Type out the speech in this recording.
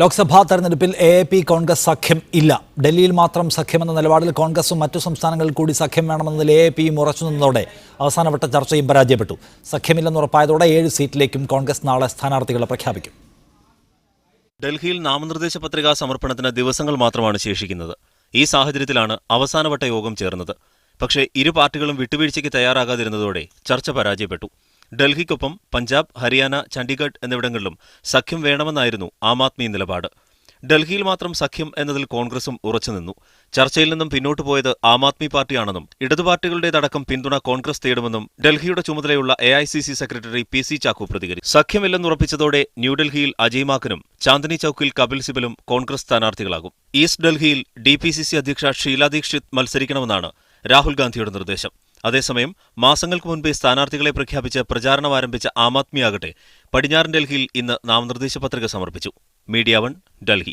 ലോക്സഭാ തെരഞ്ഞെടുപ്പിൽ എ കോൺഗ്രസ് സഖ്യം ഇല്ല. ഡൽഹിയിൽ മാത്രം സഖ്യമെന്ന നിലപാടിൽ കോൺഗ്രസും മറ്റു സംസ്ഥാനങ്ങളിൽ കൂടി സഖ്യം വേണമെന്നതിൽ എ ഉറച്ചു നിന്നതോടെ അവസാനവട്ട ചർച്ചയും പരാജയപ്പെട്ടു. സഖ്യമില്ലെന്ന് ഉറപ്പായതോടെ 7 സീറ്റിലേക്കും കോൺഗ്രസ് നാളെ സ്ഥാനാർത്ഥികളെ പ്രഖ്യാപിക്കും. ഡൽഹിയിൽ നാമനിർദ്ദേശ പത്രികാ സമർപ്പണത്തിന് ദിവസങ്ങൾ മാത്രമാണ് ശേഷിക്കുന്നത്. ഈ സാഹചര്യത്തിലാണ് അവസാനവട്ട യോഗം ചേർന്നത്. പക്ഷേ ഇരു പാർട്ടികളും വിട്ടുവീഴ്ചയ്ക്ക് തയ്യാറാകാതിരുന്നതോടെ ചർച്ച പരാജയപ്പെട്ടു. ഡൽഹിക്കൊപ്പം പഞ്ചാബ്, ഹരിയാന, ചണ്ഡീഗഡ് എന്നിവിടങ്ങളിലും സഖ്യം വേണമെന്നായിരുന്നു ആം ആദ്മി നിലപാട്. ഡൽഹിയിൽ മാത്രം സഖ്യം എന്നതിൽ കോൺഗ്രസും ഉറച്ചുനിന്നു. ചർച്ചയിൽ നിന്നും പിന്നോട്ടു പോയത് ആം ആദ്മി പാർട്ടിയാണെന്നും ഇടതുപാർട്ടികളുടേതടക്കം പിന്തുണ കോൺഗ്രസ് തേടുമെന്നും ഡൽഹിയുടെ ചുമതലയുള്ള AICC സെക്രട്ടറി PC ചാക്കോ പ്രതികരിച്ചു. സഖ്യമില്ലെന്നുറപ്പിച്ചതോടെ ന്യൂഡൽഹിയിൽ അജയ് മാക്കനും ചാന്ദിനി ചൌക്കിൽ കപിൽ സിബലും കോൺഗ്രസ് സ്ഥാനാർത്ഥികളാകും. ഈസ്റ്റ് ഡൽഹിയിൽ DPCC അധ്യക്ഷ ഷീല ദീക്ഷിത് മത്സരിക്കണമെന്നാണ് രാഹുൽ ഗാന്ധിയുടെ നിർദ്ദേശം. അതേസമയം മാസങ്ങൾക്ക് മുൻപേ സ്ഥാനാർത്ഥികളെ പ്രഖ്യാപിച്ച് പ്രചാരണം ആരംഭിച്ച ആം ആദ്മിയാകട്ടെ പടിഞ്ഞാറൻ ഡൽഹിയിൽ ഇന്ന് നാമനിർദ്ദേശ പത്രിക സമർപ്പിച്ചു. മീഡിയ 1, ഡൽഹി.